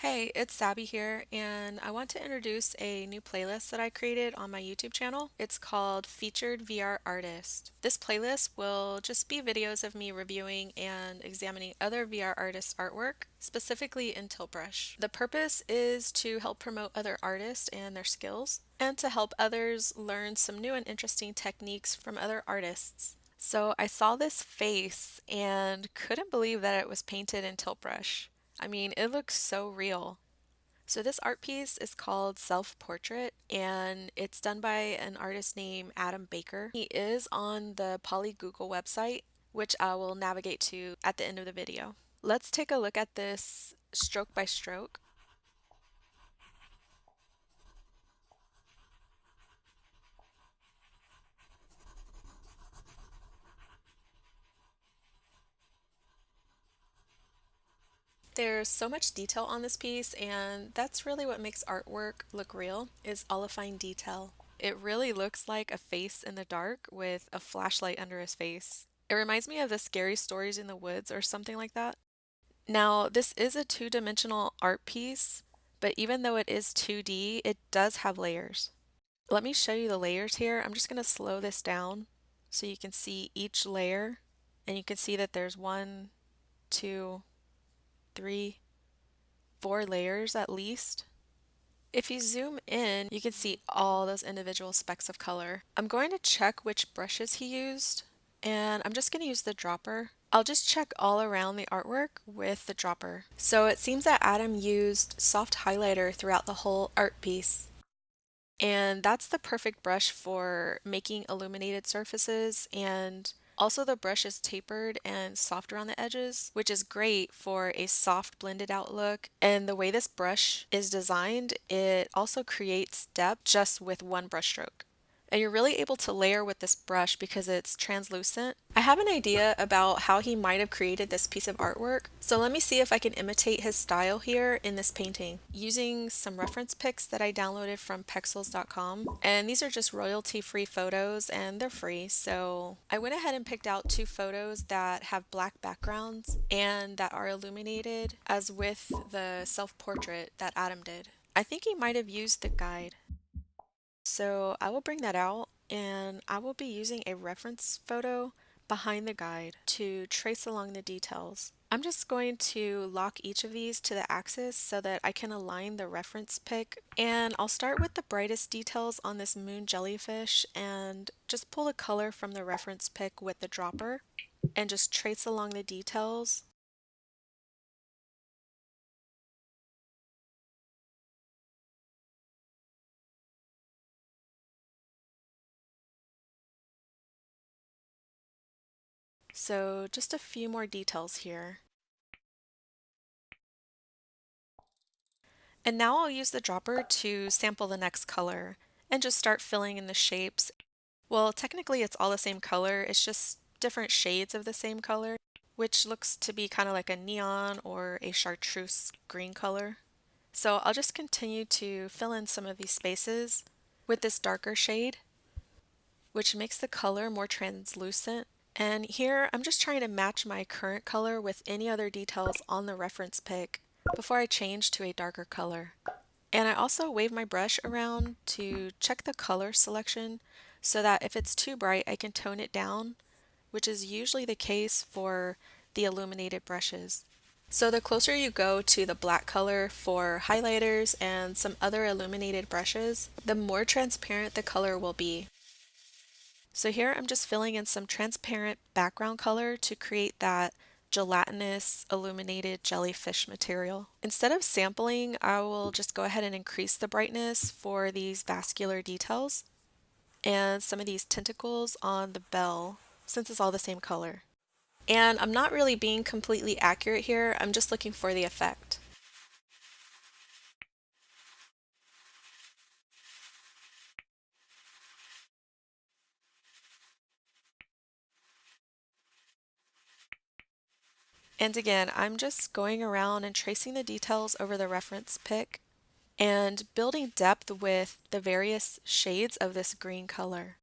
Hey, it's Sabby here, and I want to introduce a new playlist that I created on my YouTube channel. It's called Featured VR Artist. This playlist will just be videos of me reviewing and examining other VR artists' artwork, specifically in Tilt Brush. The purpose is to help promote other artists and their skills, and to help others learn some new and interesting techniques from other artists. So I saw this face and couldn't believe that it was painted in Tilt Brush. I mean, it looks so real. So this art piece is called Self Portrait and it's done by an artist named Adam Baker. He is on the Poly Google website, which I will navigate to at the end of the video. Let's take a look at this stroke by stroke. There's so much detail on this piece, and that's really what makes artwork look real, is all the fine detail. It really looks like a face in the dark with a flashlight under his face. It reminds me of the scary stories in the woods or something like that. Now, this is a two-dimensional art piece, but even though it is 2D, it does have layers. Let me show you the layers here. I'm just going to slow this down so you can see each layer, and you can see that there's one, two, three, four layers at least. If you zoom in, you can see all those individual specks of color. I'm going to check which brushes he used, and I'm just going to use the dropper. I'll just check all around the artwork with the dropper. So it seems that Adam used soft highlighter throughout the whole art piece. And that's the perfect brush for making illuminated surfaces, and also the brush is tapered and soft around the edges, which is great for a soft blended out look. And the way this brush is designed, it also creates depth just with one brush stroke. And you're really able to layer with this brush because it's translucent. I have an idea about how he might have created this piece of artwork, so let me see if I can imitate his style here in this painting using some reference pics that I downloaded from pexels.com. And these are just royalty-free photos and they're free, so I went ahead and picked out two photos that have black backgrounds and that are illuminated as with the self-portrait that Adam did. I think he might have used the guide. So I will bring that out and I will be using a reference photo behind the guide to trace along the details. I'm just going to lock each of these to the axis so that I can align the reference pic, and I'll start with the brightest details on this moon jellyfish and just pull the color from the reference pic with the dropper and just trace along the details. So just a few more details here. And now I'll use the dropper to sample the next color and just start filling in the shapes. Well, technically it's all the same color, it's just different shades of the same color, which looks to be kind of like a neon or a chartreuse green color. So I'll just continue to fill in some of these spaces with this darker shade, which makes the color more translucent. And here I'm just trying to match my current color with any other details on the reference pic before I change to a darker color. And I also wave my brush around to check the color selection so that if it's too bright, I can tone it down, which is usually the case for the illuminated brushes. So the closer you go to the black color for highlighters and some other illuminated brushes, the more transparent the color will be. So here I'm just filling in some transparent background color to create that gelatinous illuminated jellyfish material. Instead of sampling, I will just go ahead and increase the brightness for these vascular details and some of these tentacles on the bell, since it's all the same color. And I'm not really being completely accurate here, I'm just looking for the effect. And again, I'm just going around and tracing the details over the reference pic and building depth with the various shades of this green color.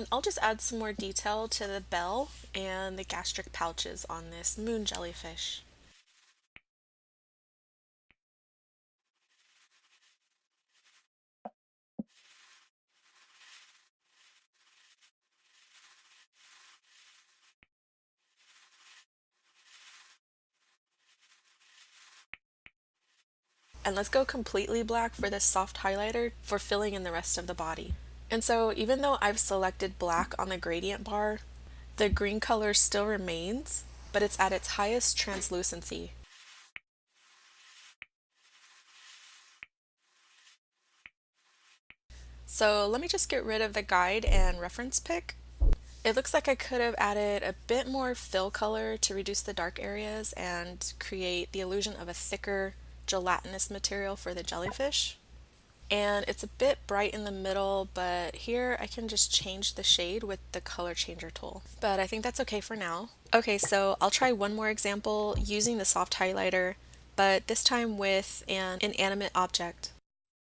I'll just add some more detail to the bell and the gastric pouches on this moon jellyfish. And let's go completely black for this soft highlighter for filling in the rest of the body. And so even though I've selected black on the gradient bar, the green color still remains, but it's at its highest translucency. So let me just get rid of the guide and reference pick. It looks like I could have added a bit more fill color to reduce the dark areas and create the illusion of a thicker gelatinous material for the jellyfish. And it's a bit bright in the middle, but here I can just change the shade with the color changer tool. But I think that's okay for now. Okay, so I'll try one more example using the soft highlighter, but this time with an inanimate object.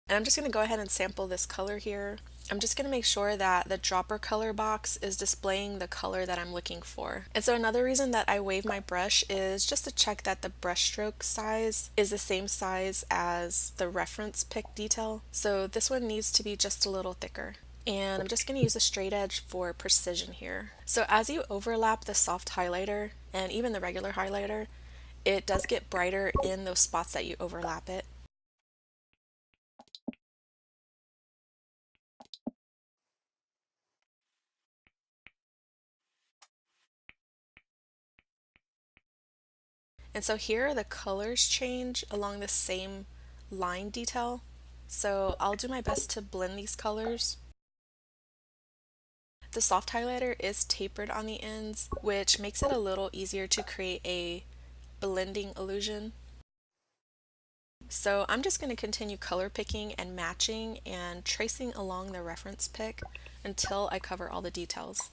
And I'm just going to go ahead and sample this color here. I'm just going to make sure that the dropper color box is displaying the color that I'm looking for. And so another reason that I wave my brush is just to check that the brush stroke size is the same size as the reference pick detail. So this one needs to be just a little thicker. And I'm just going to use a straight edge for precision here. So as you overlap the soft highlighter and even the regular highlighter, it does get brighter in those spots that you overlap it. And so here the colors change along the same line detail. So I'll do my best to blend these colors. The soft highlighter is tapered on the ends, which makes it a little easier to create a blending illusion. So I'm just going to continue color picking and matching and tracing along the reference pick until I cover all the details.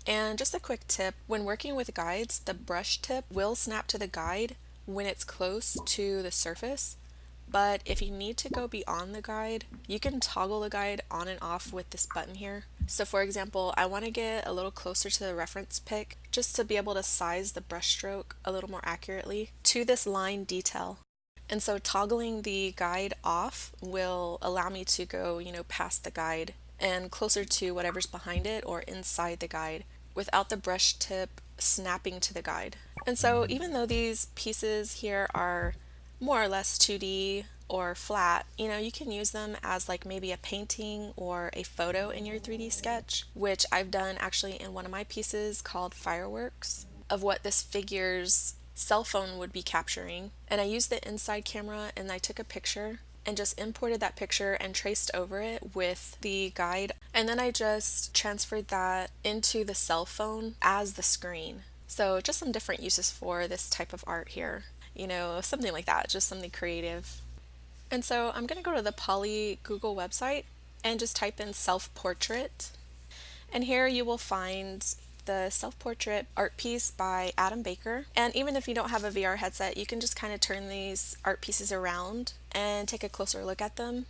And just a quick tip, when working with guides, the brush tip will snap to the guide when it's close to the surface. But if you need to go beyond the guide, you can toggle the guide on and off with this button here. So for example, I want to get a little closer to the reference pick just to be able to size the brush stroke a little more accurately to this line detail. And so toggling the guide off will allow me to go, past the guide and closer to whatever's behind it or inside the guide without the brush tip snapping to the guide. And so even though these pieces here are more or less 2D or flat, you can use them as like maybe a painting or a photo in your 3D sketch, which I've done actually in one of my pieces called Fireworks, of what this figure's cell phone would be capturing. And I used the inside camera and I took a picture and just imported that picture and traced over it with the guide. And then I just transferred that into the cell phone as the screen. So just some different uses for this type of art here. Something like that, just something creative. And so I'm going to go to the Poly Google website and just type in self-portrait. And here you will find the self-portrait art piece by Adam Baker. And even if you don't have a VR headset, you can just kind of turn these art pieces around and take a closer look at them.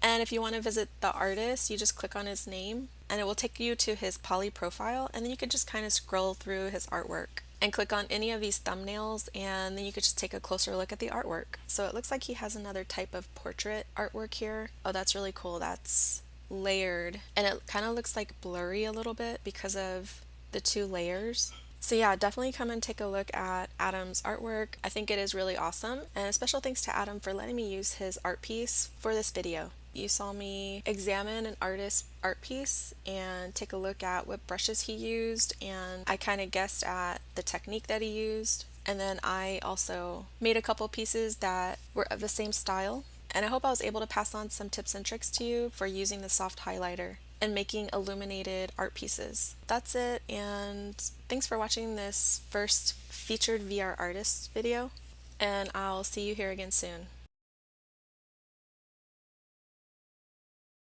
And if you want to visit the artist, you just click on his name and it will take you to his Poly profile, and then you can just kind of scroll through his artwork and click on any of these thumbnails, and then you could just take a closer look at the artwork. So it looks like he has another type of portrait artwork here. Oh, that's really cool. That's layered, and it kind of looks like blurry a little bit because of the two layers. So yeah, definitely come and take a look at Adam's artwork. I think it is really awesome, and a special thanks to Adam for letting me use his art piece for this video. You saw me examine an artist's art piece and take a look at what brushes he used, and I kind of guessed at the technique that he used. And then I also made a couple pieces that were of the same style, and I hope I was able to pass on some tips and tricks to you for using the soft highlighter and making illuminated art pieces. That's it, and thanks for watching this first featured VR artist video, and I'll see you here again soon.